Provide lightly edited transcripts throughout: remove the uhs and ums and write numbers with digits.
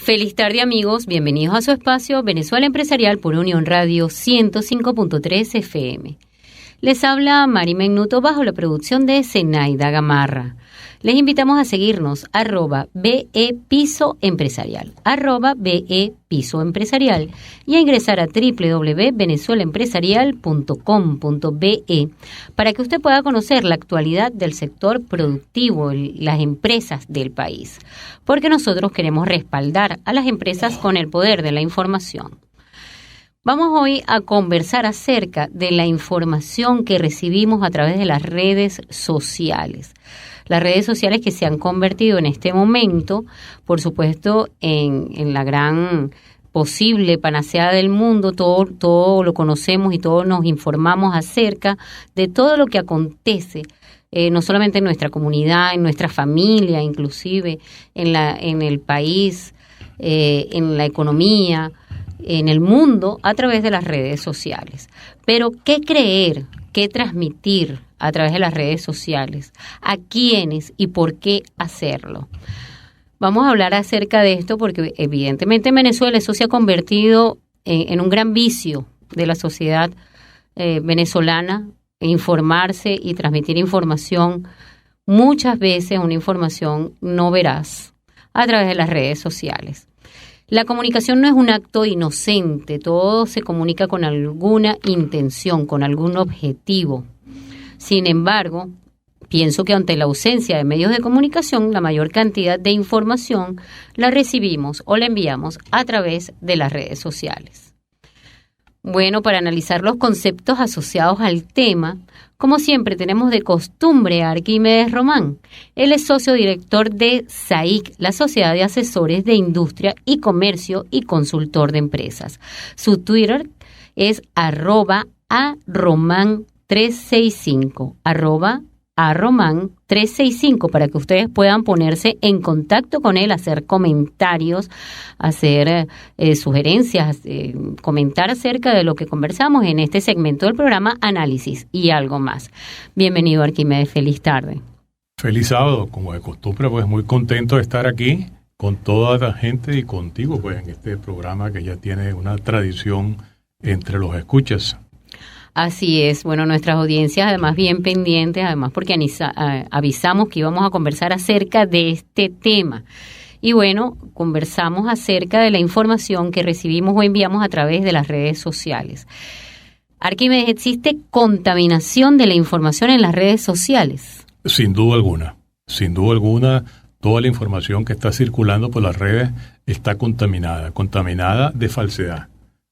Feliz tarde, amigos. Bienvenidos a su espacio Venezuela Empresarial por Unión Radio 105.3 FM. Les habla Mari Megnuto bajo la producción de Zenaida Gamarra. Les invitamos a seguirnos @BE-Piso-Empresarial, @BE-Piso-Empresarial y a ingresar a www.venezuelaempresarial.com.be para que usted pueda conocer la actualidad del sector productivo, las empresas del país, porque nosotros queremos respaldar a las empresas con el poder de la información. Vamos hoy a conversar acerca de la información que recibimos a través de las redes sociales. Las redes sociales que se han convertido en este momento, por supuesto, en la gran posible panacea del mundo. Todo lo conocemos y todos nos informamos acerca de todo lo que acontece, no solamente en nuestra comunidad, en nuestra familia, inclusive en el país, en la economía, en el mundo, a través de las redes sociales. Pero, ¿qué creer? ¿Qué transmitir a través de las redes sociales? ¿A quiénes y por qué hacerlo? Vamos a hablar acerca de esto porque evidentemente en Venezuela eso se ha convertido en un gran vicio de la sociedad venezolana, informarse y transmitir información, muchas veces una información no veraz, a través de las redes sociales. La comunicación no es un acto inocente, todo se comunica con alguna intención, con algún objetivo. Sin embargo, pienso que ante la ausencia de medios de comunicación, la mayor cantidad de información la recibimos o la enviamos a través de las redes sociales. Bueno, para analizar los conceptos asociados al tema, como siempre tenemos de costumbre a Arquímedes Román. Él es socio director de SAIC, la Sociedad de Asesores de Industria y Comercio y consultor de empresas. Su Twitter es @aroman365, @aroman365, para que ustedes puedan ponerse en contacto con él, hacer comentarios, hacer sugerencias, comentar acerca de lo que conversamos en este segmento del programa Análisis y algo más. Bienvenido, Arquímedes, feliz tarde. Feliz sábado, como de costumbre, pues muy contento de estar aquí con toda la gente y contigo, pues en este programa que ya tiene una tradición entre los escuchas. Así es, bueno, nuestras audiencias además bien pendientes, además porque avisamos que íbamos a conversar acerca de este tema. Y bueno, conversamos acerca de la información que recibimos o enviamos a través de las redes sociales. Arquímedes, ¿existe contaminación de la información en las redes sociales? Sin duda alguna, toda la información que está circulando por las redes está contaminada de falsedad.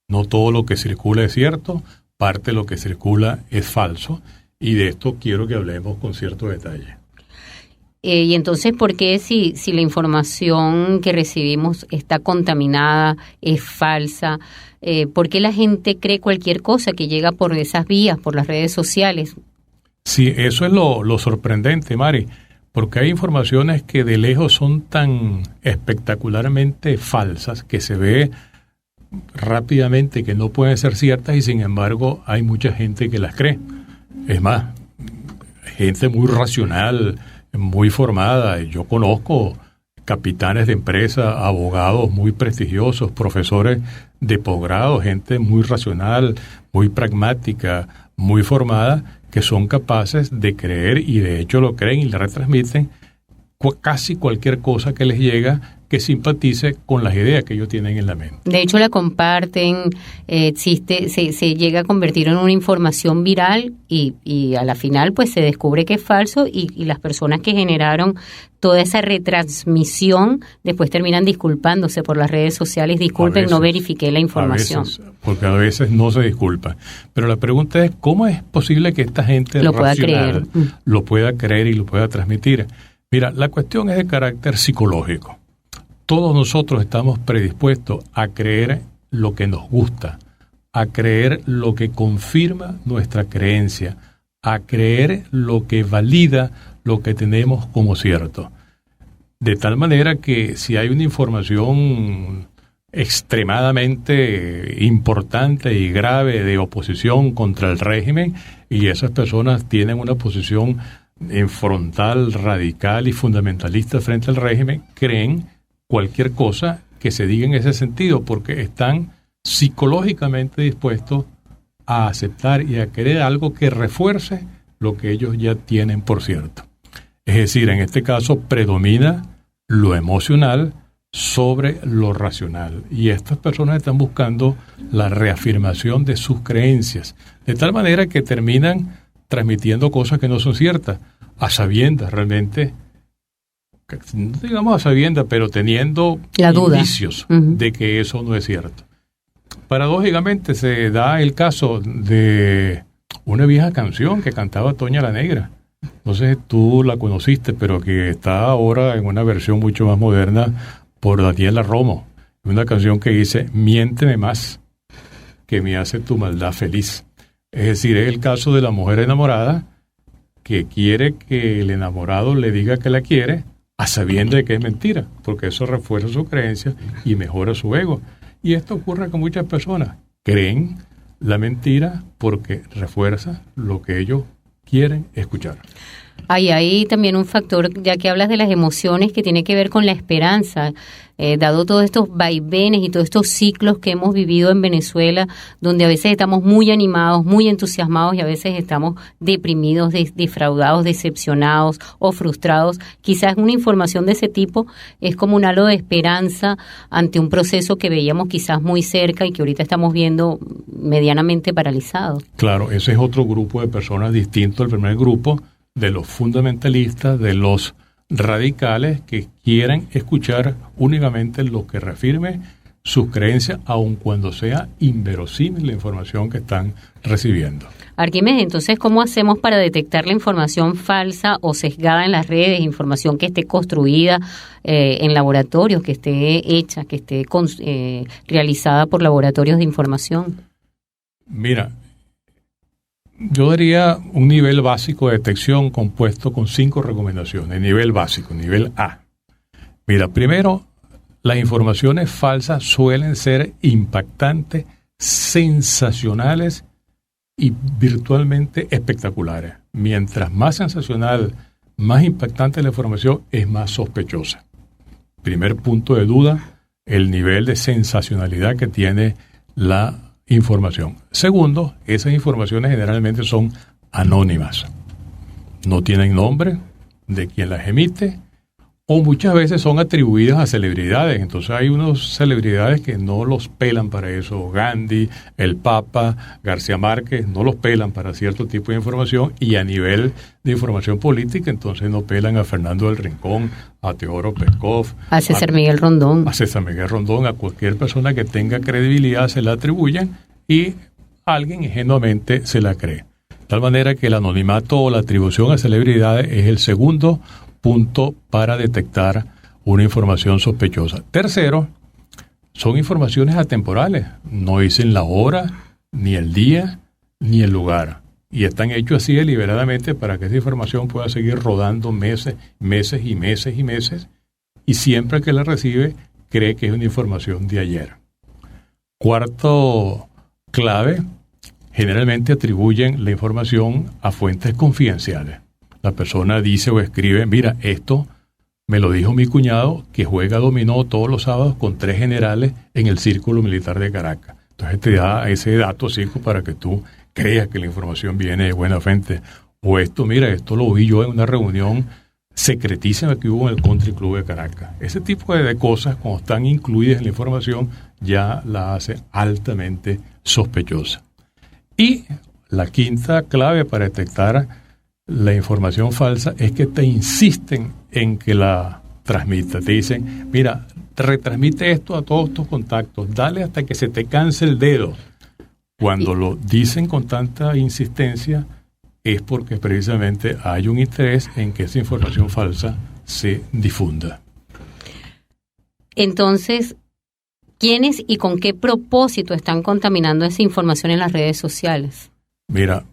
No todo lo que circula es cierto, parte de lo que circula es falso, y de esto quiero que hablemos con cierto detalle. Y entonces, ¿por qué si la información que recibimos está contaminada, es falsa? ¿Por qué la gente cree cualquier cosa que llega por esas vías, por las redes sociales? Sí, eso es lo sorprendente, Mari, porque hay informaciones que de lejos son tan espectacularmente falsas que se ve rápidamente que no pueden ser ciertas, y sin embargo hay mucha gente que las cree. Es más, gente muy racional, muy formada. Yo conozco capitanes de empresa, abogados muy prestigiosos, profesores de posgrado, gente muy racional, muy pragmática, muy formada, que son capaces de creer, y de hecho lo creen y le retransmiten casi cualquier cosa que les llega que simpatice con las ideas que ellos tienen en la mente. De hecho la comparten, se llega a convertir en una información viral y a la final pues se descubre que es falso, y las personas que generaron toda esa retransmisión después terminan disculpándose por las redes sociales. Disculpen, veces, no verifiqué la información. Porque a veces no se disculpa. Pero la pregunta es, ¿cómo es posible que esta gente lo pueda creer y lo pueda transmitir? Mira, la cuestión es de carácter psicológico. Todos nosotros estamos predispuestos a creer lo que nos gusta, a creer lo que confirma nuestra creencia, a creer lo que valida lo que tenemos como cierto. De tal manera que si hay una información extremadamente importante y grave de oposición contra el régimen, y esas personas tienen una posición frontal, radical y fundamentalista frente al régimen, creen cualquier cosa que se diga en ese sentido, porque están psicológicamente dispuestos a aceptar y a querer algo que refuerce lo que ellos ya tienen por cierto. Es decir, en este caso predomina lo emocional sobre lo racional. Y estas personas están buscando la reafirmación de sus creencias, de tal manera que terminan transmitiendo cosas que no son ciertas, a sabiendas realmente, no digamos a sabiendas, pero teniendo la duda, indicios de que eso no es cierto. Paradójicamente se da el caso de una vieja canción que cantaba Toña la Negra. No sé si tú la conociste, pero que está ahora en una versión mucho más moderna por Daniela Romo. Una canción que dice: miénteme más, que me hace tu maldad feliz. Es decir, es el caso de la mujer enamorada que quiere que el enamorado le diga que la quiere, a sabiendas de que es mentira, porque eso refuerza su creencia y mejora su ego. Y esto ocurre con muchas personas. Creen la mentira porque refuerza lo que ellos quieren escuchar. Hay también un factor, ya que hablas de las emociones, que tiene que ver con la esperanza, dado todos estos vaivenes y todos estos ciclos que hemos vivido en Venezuela, donde a veces estamos muy animados, muy entusiasmados y a veces estamos deprimidos, defraudados, decepcionados o frustrados. Quizás una información de ese tipo es como un halo de esperanza ante un proceso que veíamos quizás muy cerca y que ahorita estamos viendo medianamente paralizado. Claro, ese es otro grupo de personas distinto al primer grupo, de los fundamentalistas, de los radicales que quieren escuchar únicamente lo que reafirme sus creencias, aun cuando sea inverosímil la información que están recibiendo. Arquímedes, entonces, ¿cómo hacemos para detectar la información falsa o sesgada en las redes, información que esté construida en laboratorios, que esté hecha, que esté realizada por laboratorios de información? Mira, yo daría un nivel básico de detección compuesto con 5 recomendaciones. Nivel básico, nivel A. Mira, primero, las informaciones falsas suelen ser impactantes, sensacionales y virtualmente espectaculares. Mientras más sensacional, más impactante la información, es más sospechosa. Primer punto de duda, el nivel de sensacionalidad que tiene la información. Segundo, esas informaciones generalmente son anónimas. No tienen nombre de quien las emite o muchas veces son atribuidas a celebridades. Entonces hay unas celebridades que no los pelan para eso. Gandhi, el Papa, García Márquez, no los pelan para cierto tipo de información, y a nivel de información política, entonces no pelan a Fernando del Rincón, a Teodoro Peskov, a César Miguel Rondón. A César Miguel Rondón, a cualquier persona que tenga credibilidad se la atribuyen y alguien ingenuamente se la cree. De tal manera que el anonimato o la atribución a celebridades es el segundo punto para detectar una información sospechosa. Tercero, son informaciones atemporales. No dicen la hora, ni el día, ni el lugar. Y están hechos así deliberadamente para que esa información pueda seguir rodando meses y meses. Y siempre que la recibe, cree que es una información de ayer. Cuarto clave, generalmente atribuyen la información a fuentes confidenciales. La persona dice o escribe: mira, esto me lo dijo mi cuñado que juega dominó todos los sábados con 3 generales en el Círculo Militar de Caracas. Entonces te da ese dato, Circo, para que tú creas que la información viene de buena fuente. O esto, mira, esto lo vi yo en una reunión secretísima que hubo en el Country Club de Caracas. Ese tipo de cosas, cuando están incluidas en la información, ya la hace altamente sospechosa. Y la quinta clave para detectar la información falsa es que te insisten en que la transmita. Te dicen: mira, retransmite esto a todos tus contactos, dale hasta que se te canse el dedo. Cuando lo dicen con tanta insistencia, es porque precisamente hay un interés en que esa información falsa se difunda. Entonces, ¿quiénes y con qué propósito están contaminando esa información en las redes sociales? Mira, en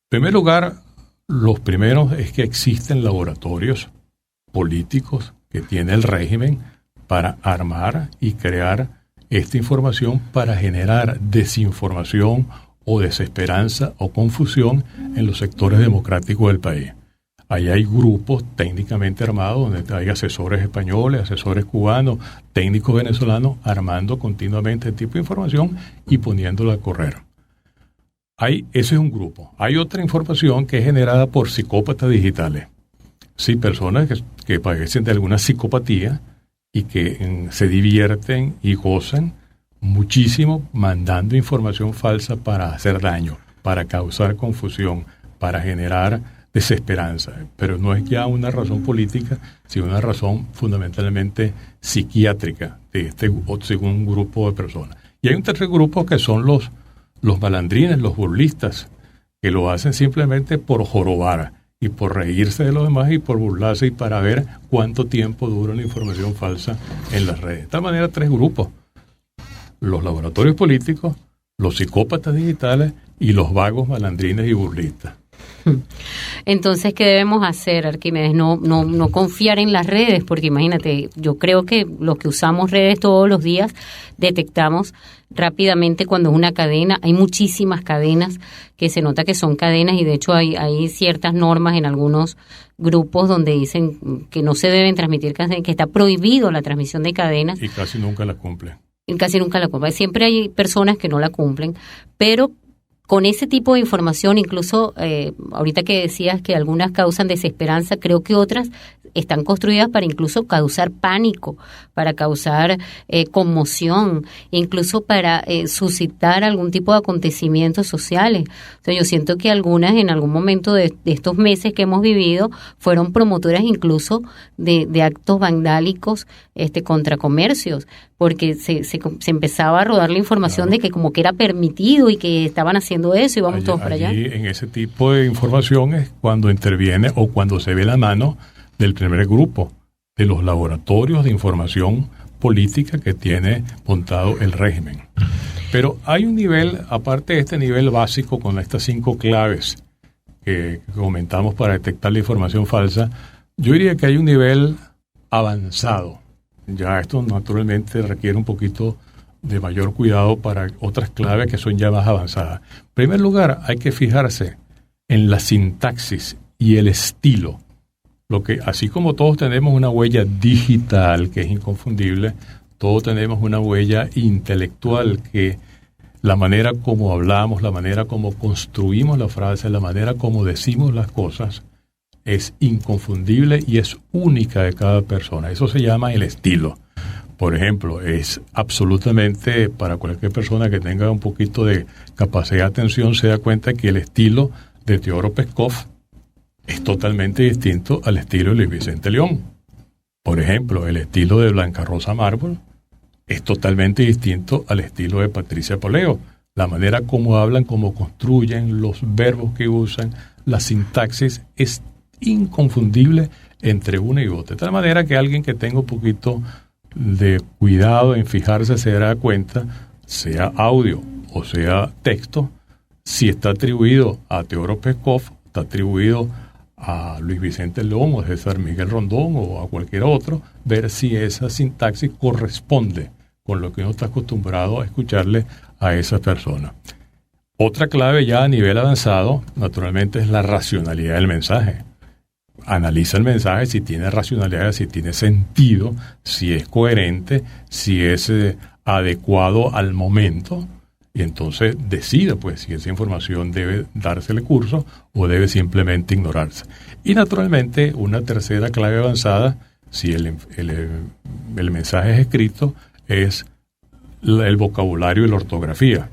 primer lugar, los primeros es que existen laboratorios políticos que tiene el régimen para armar y crear esta información para generar desinformación o desesperanza o confusión en los sectores democráticos del país. Ahí hay grupos técnicamente armados donde hay asesores españoles, asesores cubanos, técnicos venezolanos armando continuamente este tipo de información y poniéndola a correr. Ese es un grupo. Hay otra información que es generada por psicópatas digitales. Sí, personas que padecen de alguna psicopatía y que se divierten y gozan muchísimo mandando información falsa para hacer daño, para causar confusión, para generar desesperanza. Pero no es ya una razón política, sino una razón fundamentalmente psiquiátrica de este segundo grupo de personas. Y hay un tercer grupo que son los malandrines, los burlistas, que lo hacen simplemente por jorobar y por reírse de los demás y por burlarse y para ver cuánto tiempo dura la información falsa en las redes. De tal manera, tres grupos: los laboratorios políticos, los psicópatas digitales y los vagos malandrines y burlistas. Entonces, ¿qué debemos hacer, Arquímedes? No confiar en las redes, porque imagínate, yo creo que los que usamos redes todos los días detectamos rápidamente cuando es una cadena. Hay muchísimas cadenas que se nota que son cadenas y de hecho hay ciertas normas en algunos grupos donde dicen que no se deben transmitir cadenas, que está prohibido la transmisión de cadenas. Y casi nunca la cumplen. Casi nunca la cumplen. Siempre hay personas que no la cumplen, pero con ese tipo de información, incluso ahorita que decías que algunas causan desesperanza, creo que otras están construidas para incluso causar pánico, para causar conmoción, incluso para suscitar algún tipo de acontecimientos sociales. O sea, yo siento que algunas en algún momento de estos meses que hemos vivido fueron promotoras incluso de actos vandálicos contra comercios, porque se empezaba a rodar la información, claro, de que como que era permitido y que estaban haciendo eso y vamos todos para allá. En ese tipo de información es cuando interviene o cuando se ve la mano del primer grupo, de los laboratorios de información política que tiene montado el régimen. Pero hay un nivel, aparte de este nivel básico con estas 5 claves que comentamos para detectar la información falsa, yo diría que hay un nivel avanzado. Ya esto naturalmente requiere un poquito de mayor cuidado para otras claves que son ya más avanzadas. En primer lugar, hay que fijarse en la sintaxis y el estilo. Así como todos tenemos una huella digital que es inconfundible, todos tenemos una huella intelectual que la manera como hablamos, la manera como construimos la frase, la manera como decimos las cosas es inconfundible y es única de cada persona. Eso se llama el estilo. Por ejemplo, es absolutamente, para cualquier persona que tenga un poquito de capacidad de atención, se da cuenta que el estilo de Teodoro Peskov es totalmente distinto al estilo de Luis Vicente León. Por ejemplo, el estilo de Blanca Rosa Mármol es totalmente distinto al estilo de Patricia Poleo. La manera como hablan, cómo construyen, los verbos que usan, la sintaxis es inconfundible entre una y otra. De tal manera que alguien que tenga un poquito de cuidado en fijarse se dará cuenta, sea audio o sea texto, si está atribuido a Teodoro Peskov, está atribuido a Luis Vicente León o a César Miguel Rondón o a cualquier otro, ver si esa sintaxis corresponde con lo que uno está acostumbrado a escucharle a esa persona. Otra clave ya a nivel avanzado, naturalmente, es la racionalidad del mensaje. Analiza el mensaje si tiene racionalidad, si tiene sentido, si es coherente, si es adecuado al momento, y entonces decide pues si esa información debe dársele curso o debe simplemente ignorarse. Y naturalmente una tercera clave avanzada, si el mensaje es escrito, es el vocabulario y la ortografía.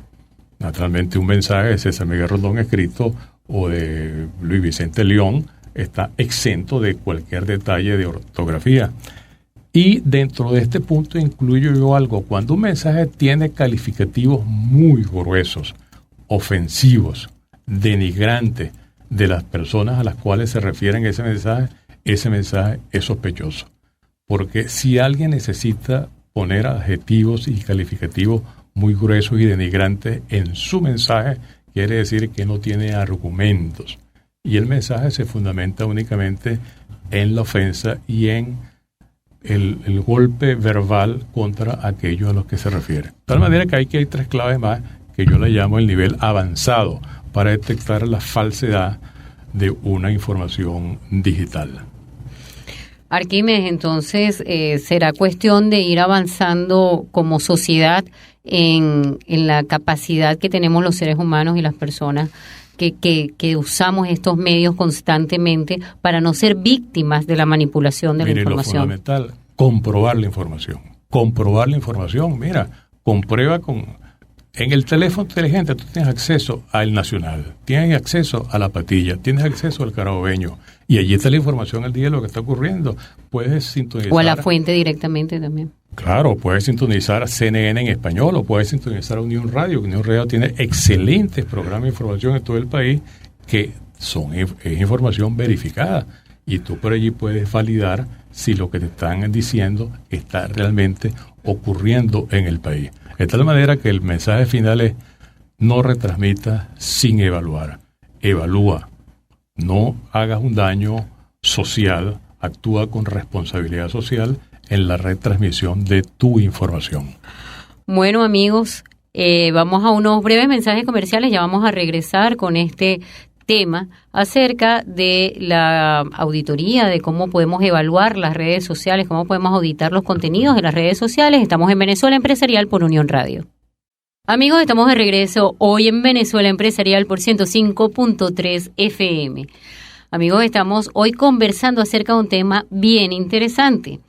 Naturalmente un mensaje de César Miguel Rondón escrito o de Luis Vicente León está exento de cualquier detalle de ortografía. Y dentro de este punto incluyo yo algo. Cuando un mensaje tiene calificativos muy gruesos, ofensivos, denigrantes de las personas a las cuales se refieren ese mensaje es sospechoso. Porque si alguien necesita poner adjetivos y calificativos muy gruesos y denigrantes en su mensaje, quiere decir que no tiene argumentos. Y el mensaje se fundamenta únicamente en la ofensa y en el golpe verbal contra aquellos a los que se refiere. De tal manera que hay 3 claves más que yo le llamo el nivel avanzado para detectar la falsedad de una información digital. Arquímedes, entonces será cuestión de ir avanzando como sociedad en la capacidad que tenemos los seres humanos y las personas que usamos estos medios constantemente para no ser víctimas de la manipulación de la información. Lo fundamental, comprobar la información. Comprobar la información, mira, comprueba en el teléfono inteligente tú tienes acceso al Nacional, tienes acceso a La Patilla, tienes acceso al Carabobeño, y allí está la información al día de lo que está ocurriendo. Puedes sintonizar. O a La Fuente directamente también. Claro, puedes sintonizar a CNN en español o puedes sintonizar a Unión Radio. Unión Radio tiene excelentes programas de información en todo el país que es información verificada, y tú por allí puedes validar si lo que te están diciendo está realmente ocurriendo en el país. De tal manera que el mensaje final es: no retransmita sin evaluar. Evalúa. No hagas un daño social. Actúa con responsabilidad social en la retransmisión de tu información. Bueno, amigos, vamos a unos breves mensajes comerciales. Ya vamos a regresar con este tema acerca de la auditoría, de cómo podemos evaluar las redes sociales, cómo podemos auditar los contenidos de las redes sociales. Estamos en Venezuela Empresarial por Unión Radio. Amigos, estamos de regreso hoy en Venezuela Empresarial por 105.3 FM. Amigos, estamos hoy conversando acerca de un tema bien interesante.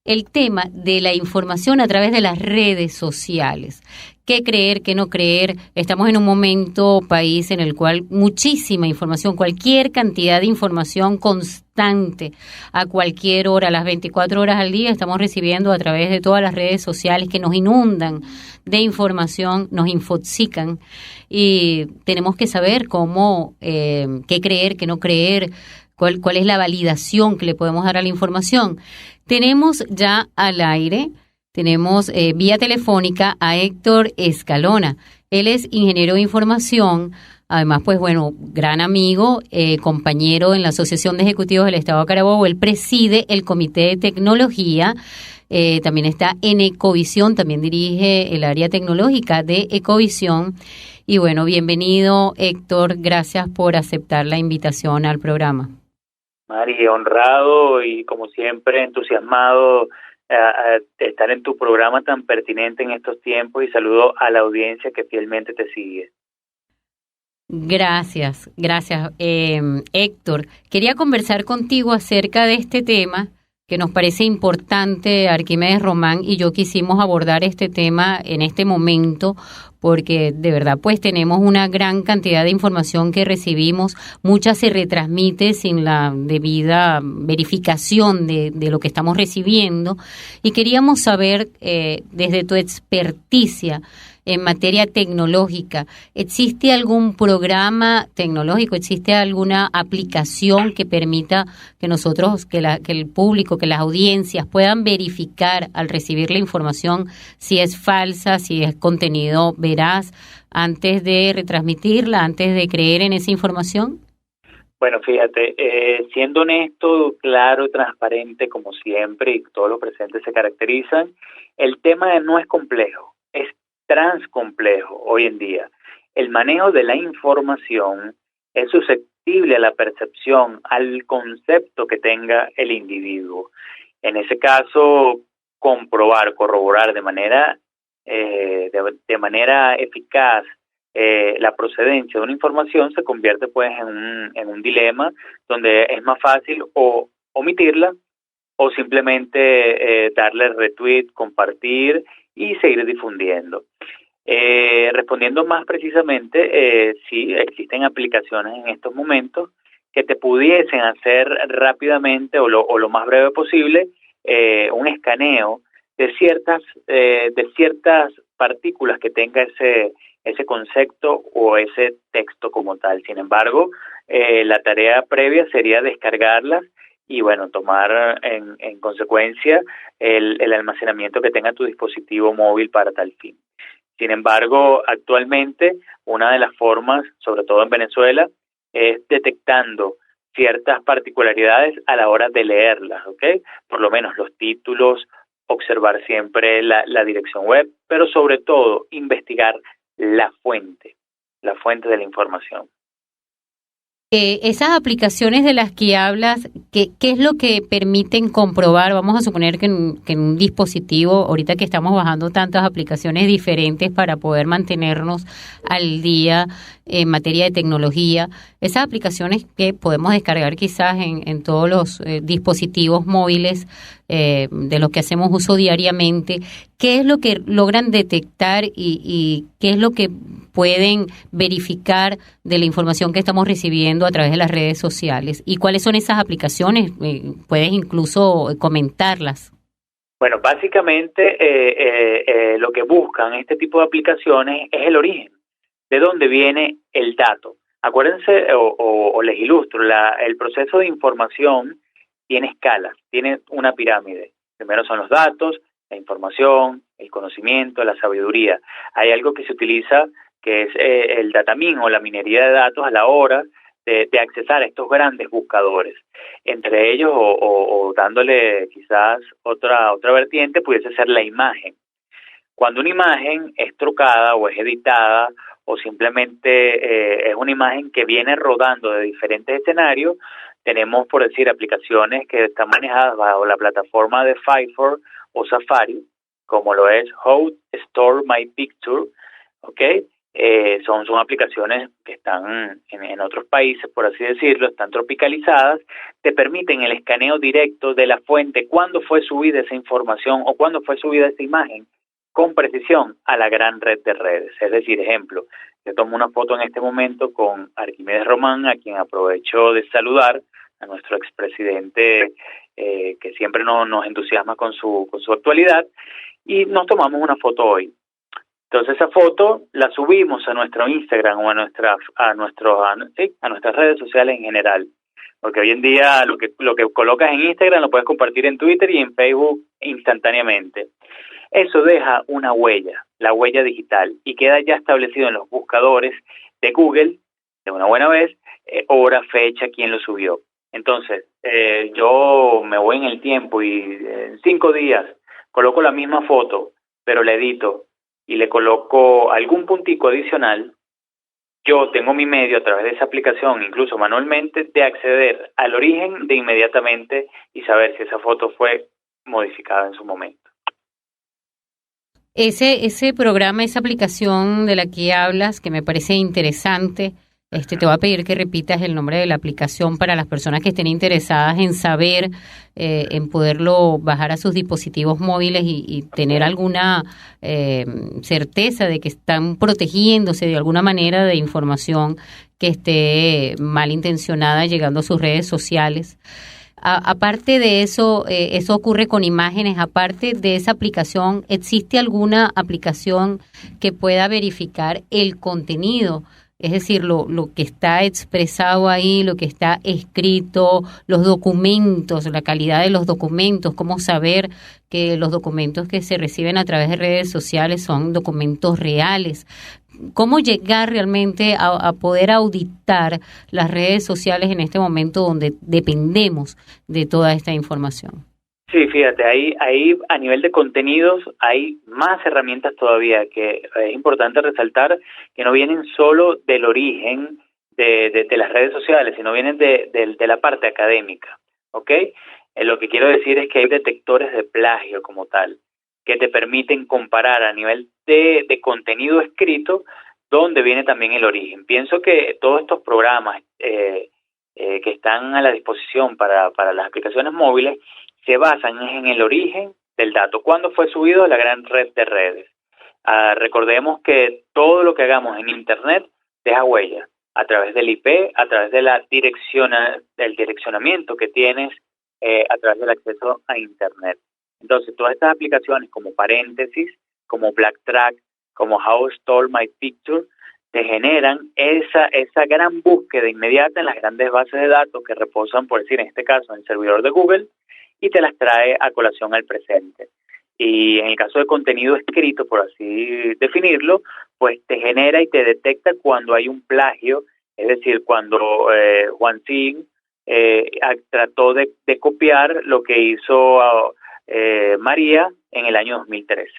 El tema de la información a través de las redes sociales. ¿Qué creer, qué no creer? Estamos en un momento, país, en el cual muchísima información, cualquier cantidad de información constante, a cualquier hora, a las 24 horas al día, estamos recibiendo a través de todas las redes sociales que nos inundan de información, nos infoxican, y tenemos que saber cómo, qué creer, qué no creer, cuál es la validación que le podemos dar a la información. Tenemos ya al aire, tenemos vía telefónica a Héctor Escalona. Él es ingeniero de información, además, pues bueno, gran amigo, compañero en la Asociación de Ejecutivos del Estado de Carabobo. Él preside el Comité de Tecnología, también está en Ecovisión, también dirige el área tecnológica de Ecovisión. Y bueno, bienvenido, Héctor, gracias por aceptar la invitación al programa. Mari, honrado y como siempre entusiasmado de estar en tu programa tan pertinente en estos tiempos, y saludo a la audiencia que fielmente te sigue. Gracias, Héctor. Quería conversar contigo acerca de este tema que nos parece importante. Arquímedes Román y yo quisimos abordar este tema en este momento porque de verdad pues tenemos una gran cantidad de información que recibimos, mucha se retransmite sin la debida verificación de lo que estamos recibiendo, y queríamos saber desde tu experticia en materia tecnológica, ¿existe algún programa tecnológico, existe alguna aplicación que permita que nosotros, que el público, que las audiencias puedan verificar al recibir la información si es falsa, si es contenido veraz, antes de retransmitirla, antes de creer en esa información? Bueno, fíjate, siendo honesto, claro, transparente como siempre, y todos los presentes se caracterizan, el tema no es complejo, es transcomplejo hoy en día. El manejo de la información es susceptible a la percepción, al concepto que tenga el individuo. En ese caso, comprobar, corroborar de manera eficaz la procedencia de una información se convierte pues en un dilema donde es más fácil o omitirla o simplemente darle retweet, compartir y seguir difundiendo. Respondiendo más precisamente, sí existen aplicaciones en estos momentos que te pudiesen hacer rápidamente o lo más breve posible un escaneo de ciertas partículas que tenga ese concepto o ese texto como tal. Sin embargo, la tarea previa sería descargarlas y bueno, tomar en consecuencia el almacenamiento que tenga tu dispositivo móvil para tal fin. Sin embargo, actualmente una de las formas, sobre todo en Venezuela, es detectando ciertas particularidades a la hora de leerlas, ¿ok? Por lo menos los títulos, observar siempre la dirección web, pero sobre todo investigar la fuente de la información. esas aplicaciones de las que hablas, ¿qué es lo que permiten comprobar? Vamos a suponer que en un dispositivo, ahorita que estamos bajando tantas aplicaciones diferentes para poder mantenernos al día en materia de tecnología, esas aplicaciones que podemos descargar quizás en todos los dispositivos móviles de los que hacemos uso diariamente, ¿qué es lo que logran detectar y qué es lo que pueden verificar de la información que estamos recibiendo a través de las redes sociales? ¿Y cuáles son esas aplicaciones? Puedes incluso comentarlas. Bueno, básicamente lo que buscan este tipo de aplicaciones es el origen, de dónde viene el dato. Acuérdense, o les ilustro, el proceso de información tiene escalas, tiene una pirámide. Primero son los datos, la información, el conocimiento, la sabiduría. Hay algo que se utiliza que es el datamin o la minería de datos a la hora de accesar a estos grandes buscadores. Entre ellos, o dándole quizás otra vertiente, pudiese ser la imagen. Cuando una imagen es trucada o es editada o simplemente es una imagen que viene rodando de diferentes escenarios, tenemos, por decir, aplicaciones que están manejadas bajo la plataforma de Firefox o Safari, como lo es How Store My Picture, ¿ok? Son aplicaciones que están en otros países, por así decirlo, están tropicalizadas, te permiten el escaneo directo de la fuente, cuándo fue subida esa información o cuándo fue subida esa imagen, con precisión a la gran red de redes. Es decir, ejemplo, yo tomo una foto en este momento con Arquímedes Román, a quien aprovecho de saludar, a nuestro expresidente que siempre nos entusiasma con su actualidad, y nos tomamos una foto hoy. Entonces esa foto la subimos a nuestro Instagram o a nuestras redes sociales en general, porque hoy en día lo que colocas en Instagram lo puedes compartir en Twitter y en Facebook instantáneamente. Eso deja una huella, la huella digital, y queda ya establecido en los buscadores de Google, de una buena vez, hora, fecha, quién lo subió. Entonces, yo me voy en el tiempo y en 5 días coloco la misma foto, pero la edito y le coloco algún puntico adicional. Yo tengo mi medio a través de esa aplicación, incluso manualmente, de acceder al origen de inmediatamente y saber si esa foto fue modificada en su momento. Ese programa, esa aplicación de la que hablas, que me parece interesante, te voy a pedir que repitas el nombre de la aplicación para las personas que estén interesadas en saber, en poderlo bajar a sus dispositivos móviles y tener alguna certeza de que están protegiéndose de alguna manera de información que esté malintencionada llegando a sus redes sociales. Aparte de eso, eso ocurre con imágenes. Aparte de esa aplicación, ¿existe alguna aplicación que pueda verificar el contenido? Es decir, lo que está expresado ahí, lo que está escrito, los documentos, la calidad de los documentos, cómo saber que los documentos que se reciben a través de redes sociales son documentos reales. ¿Cómo llegar realmente a poder auditar las redes sociales en este momento donde dependemos de toda esta información? Sí, fíjate, ahí a nivel de contenidos hay más herramientas todavía, que es importante resaltar que no vienen solo del origen de las redes sociales, sino vienen de la parte académica, ¿ok? Lo que quiero decir es que hay detectores de plagio como tal, que te permiten comparar a nivel de contenido escrito dónde viene también el origen. Pienso que todos estos programas que están a la disposición para las aplicaciones móviles se basan en el origen del dato, cuándo fue subido a la gran red de redes. Recordemos que todo lo que hagamos en Internet deja huella a través del IP, a través de del direccionamiento que tienes a través del acceso a Internet. Entonces, todas estas aplicaciones como Paréntesis, como BlackTrack, como How Store My Picture, te generan esa gran búsqueda inmediata en las grandes bases de datos que reposan, por decir, en este caso, en el servidor de Google, y te las trae a colación al presente. Y en el caso de contenido escrito, por así definirlo, pues te genera y te detecta cuando hay un plagio, es decir, cuando Juan Sin trató de copiar lo que hizo María en el año 2013.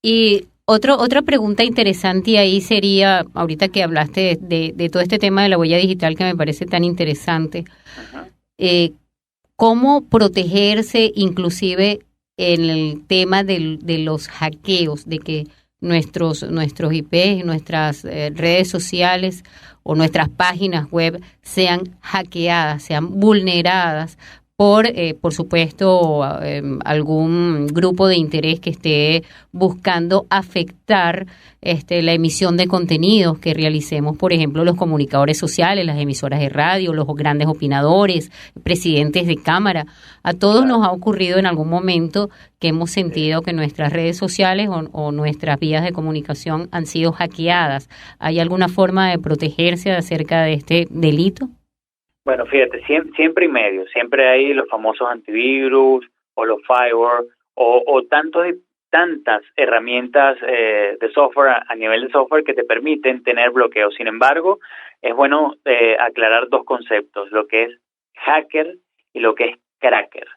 Y Otra pregunta interesante ahí sería, ahorita que hablaste de todo este tema de la huella digital que me parece tan interesante, ¿cómo protegerse inclusive en el tema de los hackeos, de que nuestros IPs, nuestras redes sociales o nuestras páginas web sean hackeadas, sean vulneradas por supuesto, algún grupo de interés que esté buscando afectar la emisión de contenidos que realicemos, por ejemplo, los comunicadores sociales, las emisoras de radio, los grandes opinadores, presidentes de cámara? A todos nos ha ocurrido en algún momento que hemos sentido que nuestras redes sociales o nuestras vías de comunicación han sido hackeadas. ¿Hay alguna forma de protegerse acerca de este delito? Bueno, fíjate, siempre y medio, siempre hay los famosos antivirus o los firewall o tantas herramientas de software a nivel de software que te permiten tener bloqueos. Sin embargo, es bueno aclarar dos conceptos, lo que es hacker y lo que es cracker.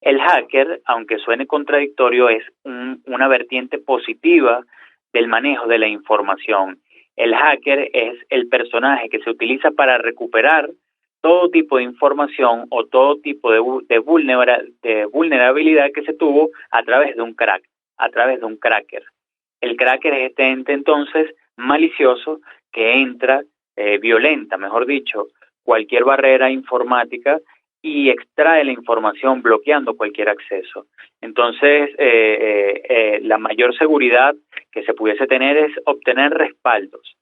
El hacker, aunque suene contradictorio, es una vertiente positiva del manejo de la información. El hacker es el personaje que se utiliza para recuperar todo tipo de información o todo tipo de vulnerabilidad que se tuvo a través de un crack, a través de un cracker. El cracker es este ente entonces malicioso que entra, violenta, mejor dicho, cualquier barrera informática y extrae la información bloqueando cualquier acceso. Entonces, la mayor seguridad que se pudiese tener es obtener respaldos.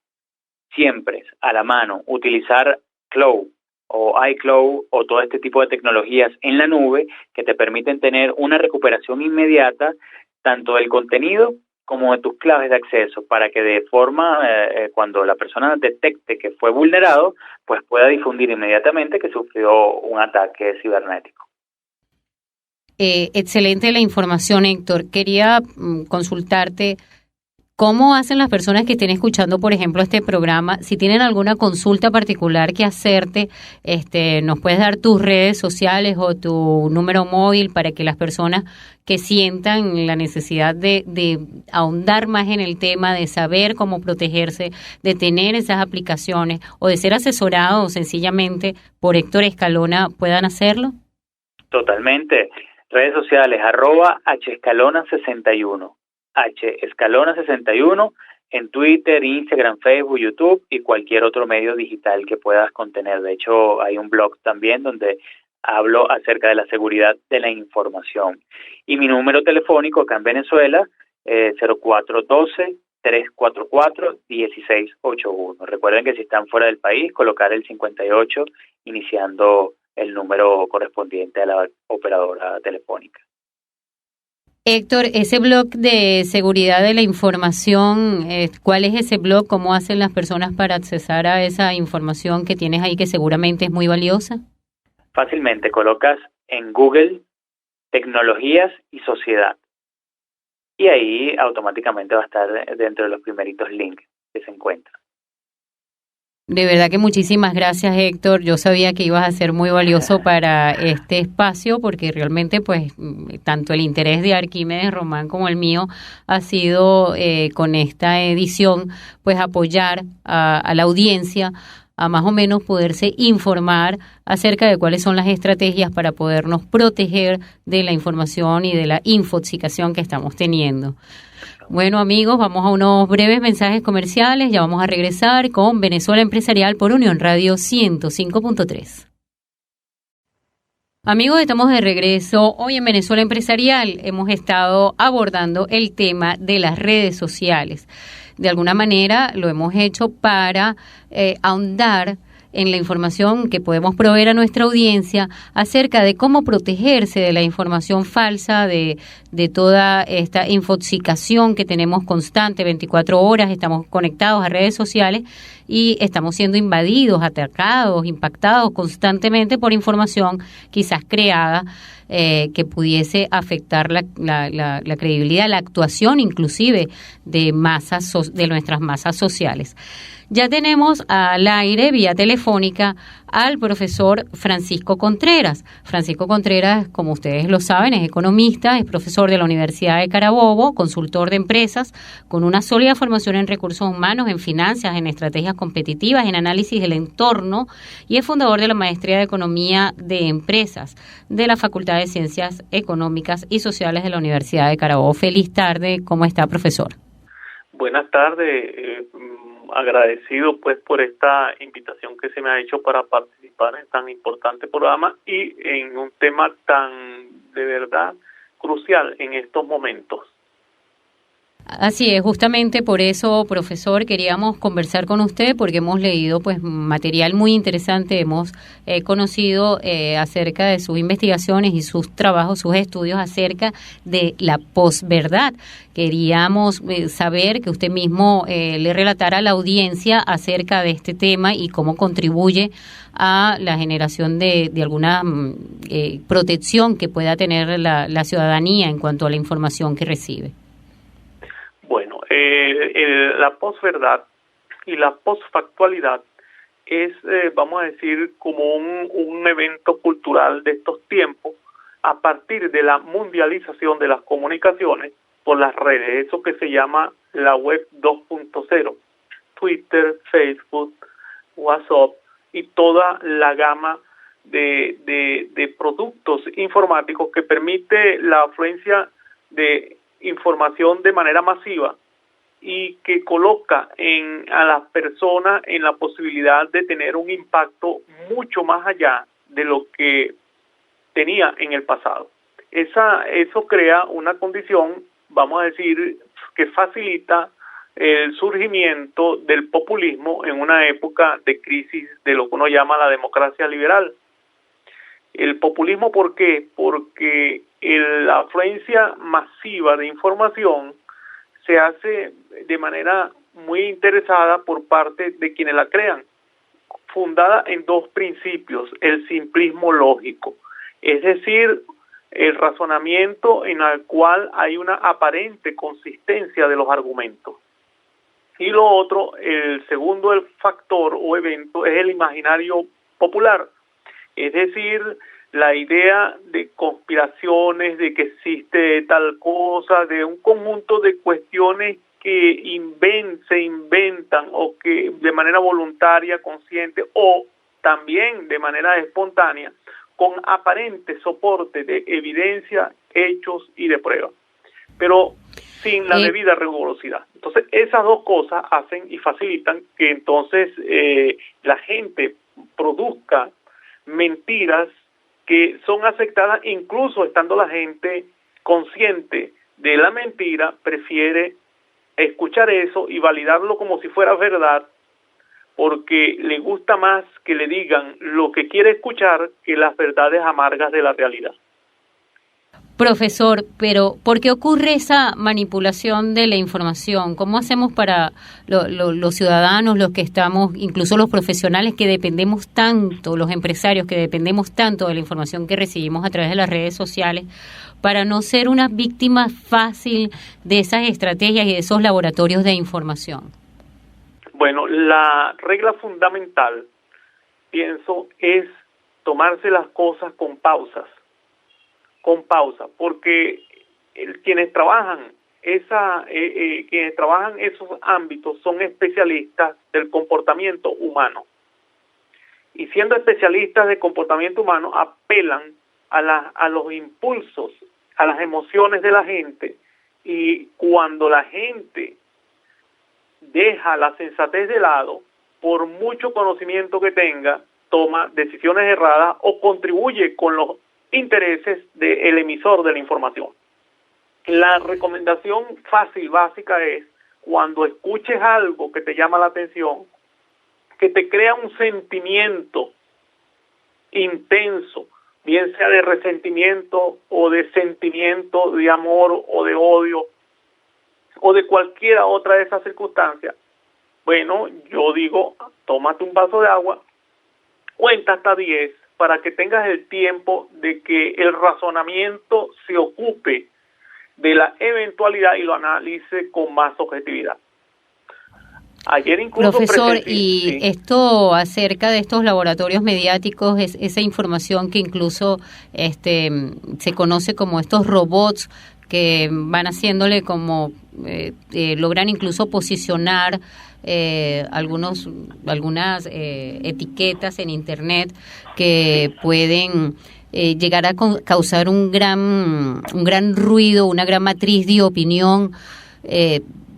Siempre a la mano, utilizar cloud o iCloud o todo este tipo de tecnologías en la nube que te permiten tener una recuperación inmediata tanto del contenido como de tus claves de acceso para que de forma, cuando la persona detecte que fue vulnerado, pues pueda difundir inmediatamente que sufrió un ataque cibernético. Excelente la información, Héctor. Quería consultarte ¿cómo hacen las personas que estén escuchando, por ejemplo, este programa? Si tienen alguna consulta particular que hacerte, nos puedes dar tus redes sociales o tu número móvil para que las personas que sientan la necesidad de ahondar más en el tema, de saber cómo protegerse, de tener esas aplicaciones o de ser asesorados sencillamente por Héctor Escalona, puedan hacerlo. Totalmente. Redes sociales, @hescalona61. Hescalona61 en Twitter, Instagram, Facebook, YouTube y cualquier otro medio digital que puedas contener. De hecho, hay un blog también donde hablo acerca de la seguridad de la información. Y mi número telefónico acá en Venezuela, 0412-344-1681. Recuerden que si están fuera del país, colocar el 58 iniciando el número correspondiente a la operadora telefónica. Héctor, ese blog de seguridad de la información, ¿cuál es ese blog? ¿Cómo hacen las personas para accesar a esa información que tienes ahí que seguramente es muy valiosa? Fácilmente, colocas en Google tecnologías y sociedad y ahí automáticamente va a estar dentro de los primeritos links que se encuentran. De verdad que muchísimas gracias, Héctor. Yo sabía que ibas a ser muy valioso para este espacio porque realmente pues tanto el interés de Arquímedes Román como el mío ha sido con esta edición pues apoyar a la audiencia a más o menos poderse informar acerca de cuáles son las estrategias para podernos proteger de la información y de la infoxicación que estamos teniendo. Bueno, amigos, vamos a unos breves mensajes comerciales. Ya vamos a regresar con Venezuela Empresarial por Unión Radio 105.3. Amigos, estamos de regreso. Hoy en Venezuela Empresarial hemos estado abordando el tema de las redes sociales. De alguna manera lo hemos hecho para ahondar en la información que podemos proveer a nuestra audiencia acerca de cómo protegerse de la información falsa, de toda esta infoxicación que tenemos constante, 24 horas, estamos conectados a redes sociales y estamos siendo invadidos, atacados, impactados constantemente por información quizás creada que pudiese afectar la credibilidad, la actuación inclusive de nuestras masas sociales. Ya tenemos al aire vía telefónica al profesor Francisco Contreras. Francisco Contreras, como ustedes lo saben, es economista, es profesor de la Universidad de Carabobo, consultor de empresas, con una sólida formación en recursos humanos, en finanzas, en estrategias competitivas, en análisis del entorno, y es fundador de la Maestría de Economía de Empresas de la Facultad de Ciencias Económicas y Sociales de la Universidad de Carabobo. Feliz tarde, ¿cómo está, profesor? Buenas tardes, agradecido pues por esta invitación que se me ha hecho para participar en tan importante programa y en un tema tan de verdad crucial en estos momentos. Así es, justamente por eso, profesor, queríamos conversar con usted porque hemos leído pues material muy interesante, hemos conocido acerca de sus investigaciones y sus trabajos, sus estudios acerca de la posverdad. Queríamos saber que usted mismo le relatara a la audiencia acerca de este tema y cómo contribuye a la generación de alguna protección que pueda tener la ciudadanía en cuanto a la información que recibe. Bueno, la posverdad y la posfactualidad es, vamos a decir, como un evento cultural de estos tiempos a partir de la mundialización de las comunicaciones por las redes, eso que se llama la web 2.0, Twitter, Facebook, WhatsApp y toda la gama de productos informáticos que permite la afluencia de información de manera masiva y que coloca a las personas en la posibilidad de tener un impacto mucho más allá de lo que tenía en el pasado. Eso crea una condición, vamos a decir, que facilita el surgimiento del populismo en una época de crisis de lo que uno llama la democracia liberal. El populismo, ¿por qué? Porque la afluencia masiva de información se hace de manera muy interesada por parte de quienes la crean, fundada en dos principios: el simplismo lógico, es decir, el razonamiento en el cual hay una aparente consistencia de los argumentos. Y lo otro, el segundo factor o evento, es el imaginario popular. Es decir, la idea de conspiraciones, de que existe tal cosa, de un conjunto de cuestiones que se inventan o que de manera voluntaria, consciente o también de manera espontánea, con aparente soporte de evidencia, hechos y de prueba, pero sin la debida rigurosidad. Entonces, esas dos cosas hacen y facilitan que entonces la gente produzca mentiras que son aceptadas, incluso estando la gente consciente de la mentira, prefiere escuchar eso y validarlo como si fuera verdad, porque le gusta más que le digan lo que quiere escuchar que las verdades amargas de la realidad. Profesor, pero ¿por qué ocurre esa manipulación de la información? ¿Cómo hacemos para los ciudadanos, los que estamos, incluso los profesionales que dependemos tanto, los empresarios que dependemos tanto de la información que recibimos a través de las redes sociales, para no ser una víctima fácil de esas estrategias y de esos laboratorios de información? Bueno, la regla fundamental, pienso, es tomarse las cosas con pausa, porque quienes trabajan esos ámbitos son especialistas del comportamiento humano, y siendo especialistas del comportamiento humano apelan a los impulsos, a las emociones de la gente, y cuando la gente deja la sensatez de lado, por mucho conocimiento que tenga, toma decisiones erradas o contribuye con los intereses del emisor de la información. La recomendación fácil, básica, es cuando escuches algo que te llama la atención, que te crea un sentimiento intenso, bien sea de resentimiento o de sentimiento de amor o de odio o de cualquiera otra de esas circunstancias, bueno, yo digo, tómate un vaso de agua, cuenta hasta 10 para que tengas el tiempo de que el razonamiento se ocupe de la eventualidad y lo analice con más objetividad. Ayer incluso profesor, y esto acerca de estos laboratorios mediáticos, es esa información que incluso se conoce como estos robots que van haciéndole como logran incluso posicionar algunas etiquetas en internet que pueden llegar a causar un gran ruido, una gran matriz de opinión.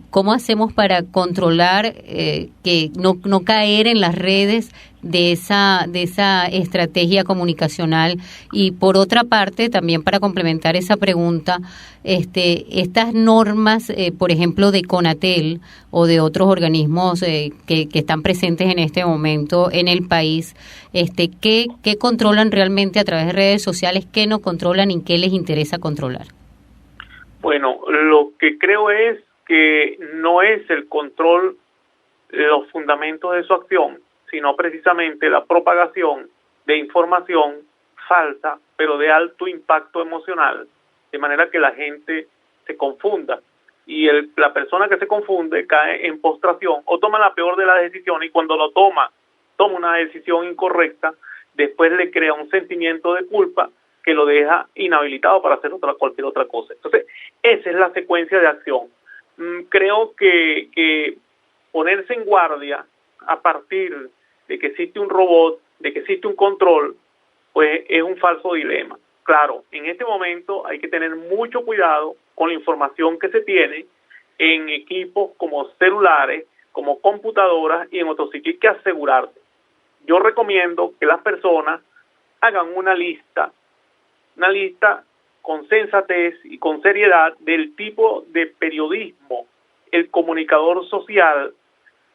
¿Cómo hacemos para controlar que no caer en las redes de esa estrategia comunicacional? Y por otra parte, también para complementar esa pregunta, estas normas, por ejemplo, de CONATEL o de otros organismos que están presentes en este momento en el país, ¿qué controlan realmente a través de redes sociales? ¿Qué no controlan y qué les interesa controlar? Bueno, lo que creo es que no es el control los fundamentos de su acción, sino precisamente la propagación de información falsa, pero de alto impacto emocional, de manera que la gente se confunda. Y la persona que se confunde cae en postración o toma la peor de las decisiones, y cuando lo toma una decisión incorrecta, después le crea un sentimiento de culpa que lo deja inhabilitado para hacer cualquier otra cosa. Entonces, esa es la secuencia de acción. Creo que ponerse en guardia a partir de que existe un robot, de que existe un control, pues es un falso dilema. Claro, en este momento hay que tener mucho cuidado con la información que se tiene en equipos como celulares, como computadoras y en otros sitios. Hay que asegurarse. Yo recomiendo que las personas hagan una lista con sensatez y con seriedad del tipo de periodismo, el comunicador social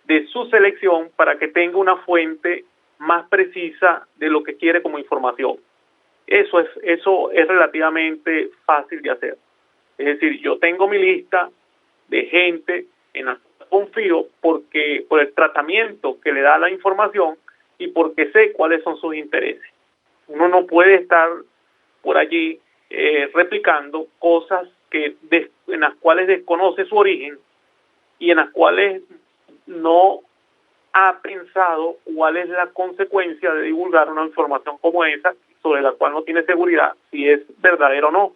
de su selección, para que tenga una fuente más precisa de lo que quiere como información. Eso es relativamente fácil de hacer. Es decir, yo tengo mi lista de gente en la que confío por el tratamiento que le da la información y porque sé cuáles son sus intereses. Uno no puede estar por allí replicando cosas en las cuales desconoce su origen y en las cuales no ha pensado cuál es la consecuencia de divulgar una información como esa, sobre la cual no tiene seguridad si es verdadera o no.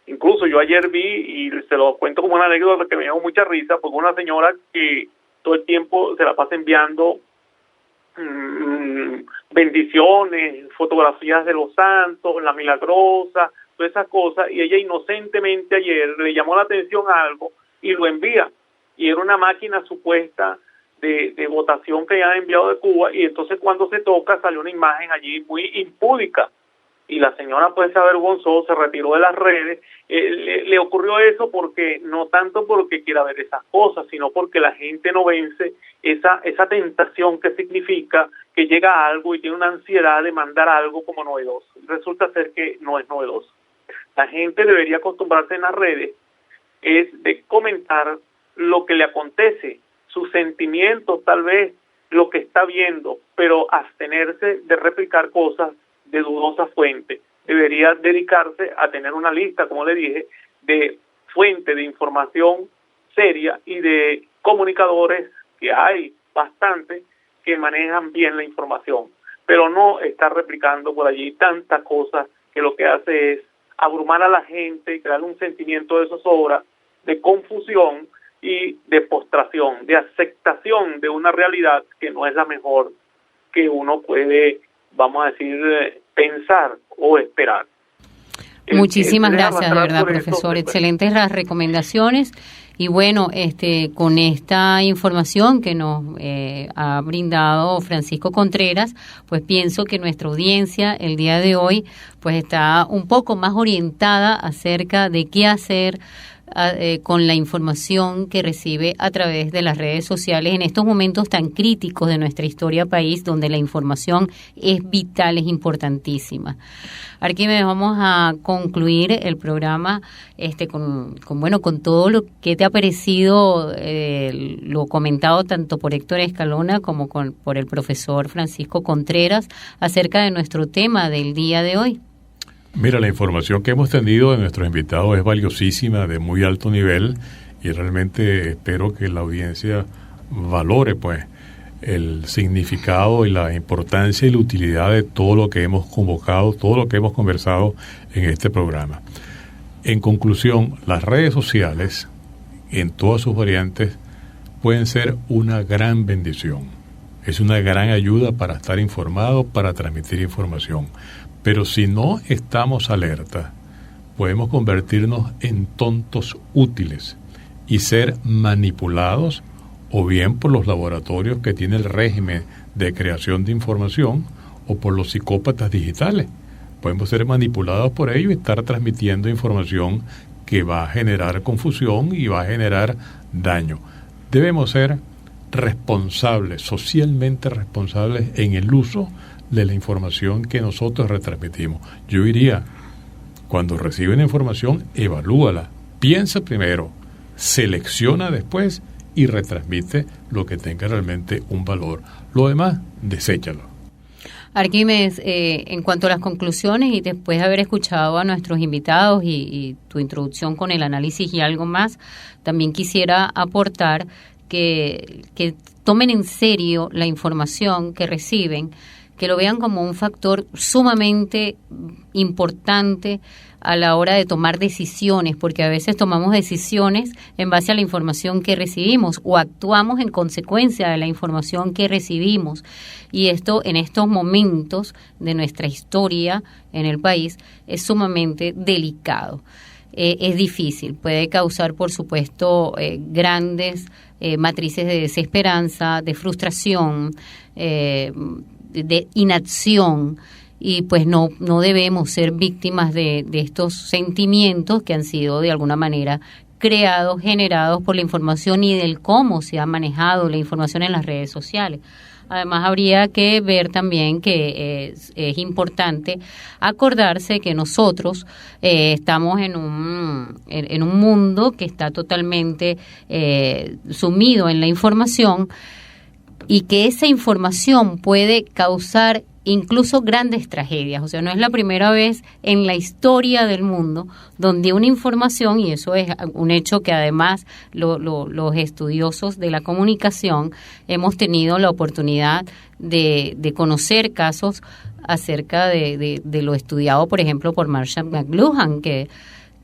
Incluso yo ayer vi, y se lo cuento como una anécdota que me dio mucha risa, porque una señora que todo el tiempo se la pasa enviando bendiciones, fotografías de los santos, la milagrosa, todas esas cosas, y ella inocentemente ayer le llamó la atención a algo y lo envía, y era una máquina supuesta de votación que ya han enviado de Cuba, y entonces cuando se toca salió una imagen allí muy impúdica, y la señora pues se avergonzó, se retiró de las redes. Le ocurrió eso porque no tanto porque quiera ver esas cosas, sino porque la gente no vence esa tentación que significa que llega a algo y tiene una ansiedad de mandar algo como novedoso. Resulta ser que no es novedoso. La gente debería acostumbrarse en las redes es de comentar lo que le acontece, sus sentimientos tal vez, lo que está viendo, pero abstenerse de replicar cosas de dudosa fuente. Debería dedicarse a tener una lista, como le dije, de fuente de información seria y de comunicadores, que hay bastante, que manejan bien la información, pero no estar replicando por allí tantas cosas que lo que hace es abrumar a la gente y crear un sentimiento de zozobra, de confusión y de postración, de aceptación de una realidad que no es la mejor que uno puede, vamos a decir, pensar o esperar. Muchísimas gracias, de verdad, profesor. Excelentes las recomendaciones. Y bueno, con esta información que nos ha brindado Francisco Contreras, pues pienso que nuestra audiencia el día de hoy pues está un poco más orientada acerca de qué hacer con la información que recibe a través de las redes sociales en estos momentos tan críticos de nuestra historia país, donde la información es vital, es importantísima. Arquímedes, vamos a concluir el programa con todo lo que te ha parecido lo comentado tanto por Héctor Escalona como por el profesor Francisco Contreras acerca de nuestro tema del día de hoy. Mira, la información que hemos tenido de nuestros invitados es valiosísima, de muy alto nivel, y realmente espero que la audiencia valore pues el significado y la importancia y la utilidad de todo lo que hemos convocado, todo lo que hemos conversado en este programa. En conclusión, las redes sociales, en todas sus variantes, pueden ser una gran bendición. Es una gran ayuda para estar informado, para transmitir información. Pero si no estamos alerta, podemos convertirnos en tontos útiles y ser manipulados o bien por los laboratorios que tiene el régimen de creación de información o por los psicópatas digitales. Podemos ser manipulados por ellos y estar transmitiendo información que va a generar confusión y va a generar daño. Debemos ser responsables, socialmente responsables en el uso de la información que nosotros retransmitimos. Yo diría, cuando recibe una información, evalúala, piensa primero, selecciona después y retransmite lo que tenga realmente un valor. Lo demás, deséchalo. Arquímedes, en cuanto a las conclusiones y después de haber escuchado a nuestros invitados y tu introducción con el análisis y algo más, también quisiera aportar que tomen en serio la información que reciben, que lo vean como un factor sumamente importante a la hora de tomar decisiones, porque a veces tomamos decisiones en base a la información que recibimos o actuamos en consecuencia de la información que recibimos. Y esto en estos momentos de nuestra historia en el país es sumamente delicado. Es difícil, puede causar, por supuesto, grandes matrices de desesperanza, de frustración, de inacción, y pues no debemos ser víctimas de estos sentimientos que han sido de alguna manera creados, generados por la información y del cómo se ha manejado la información en las redes sociales. Además, habría que ver también que es importante acordarse que nosotros estamos en un mundo que está totalmente sumido en la información y que esa información puede causar incluso grandes tragedias. O sea, no es la primera vez en la historia del mundo donde una información, y eso es un hecho que además los estudiosos de la comunicación hemos tenido la oportunidad de conocer casos acerca de lo estudiado, por ejemplo, por Marshall McLuhan,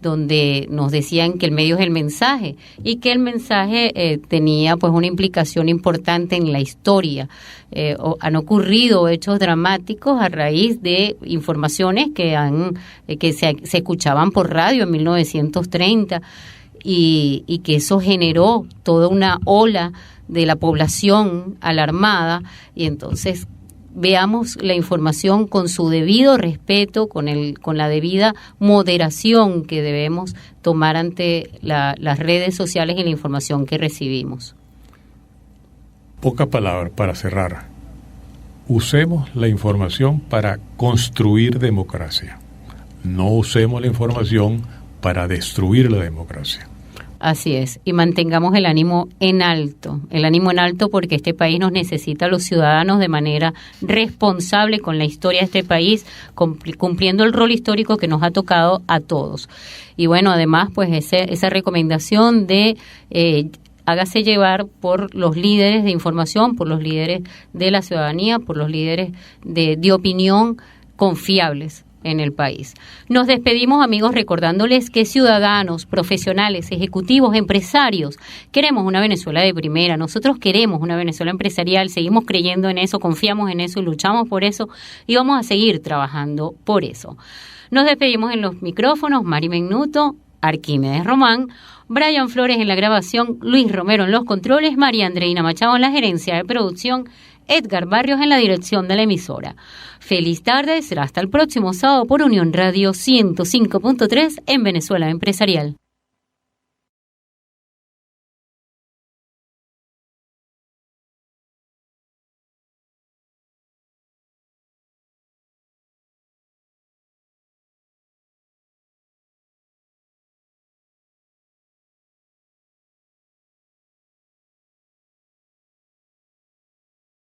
donde nos decían que el medio es el mensaje y que el mensaje tenía pues una implicación importante en la historia. Han ocurrido hechos dramáticos a raíz de informaciones que se escuchaban por radio en 1930 y que eso generó toda una ola de la población alarmada, y entonces veamos la información con su debido respeto, con la debida moderación que debemos tomar ante las redes sociales y la información que recibimos. Poca palabra para cerrar. Usemos la información para construir democracia. No usemos la información para destruir la democracia. Así es, y mantengamos el ánimo en alto porque este país nos necesita a los ciudadanos de manera responsable con la historia de este país, cumpliendo el rol histórico que nos ha tocado a todos. Y bueno, además, pues esa recomendación de hágase llevar por los líderes de información, por los líderes de la ciudadanía, por los líderes de opinión confiables en el país. Nos despedimos, amigos, recordándoles que ciudadanos, profesionales, ejecutivos, empresarios, queremos una Venezuela de primera. Nosotros queremos una Venezuela empresarial, seguimos creyendo en eso, confiamos en eso y luchamos por eso y vamos a seguir trabajando por eso. Nos despedimos en los micrófonos, Mari Mennuto, Arquímedes Román, Brian Flores en la grabación, Luis Romero en los controles, María Andreina Machado en la gerencia de producción, Edgar Barrios en la dirección de la emisora. Feliz tarde, será hasta el próximo sábado por Unión Radio 105.3 en Venezuela Empresarial.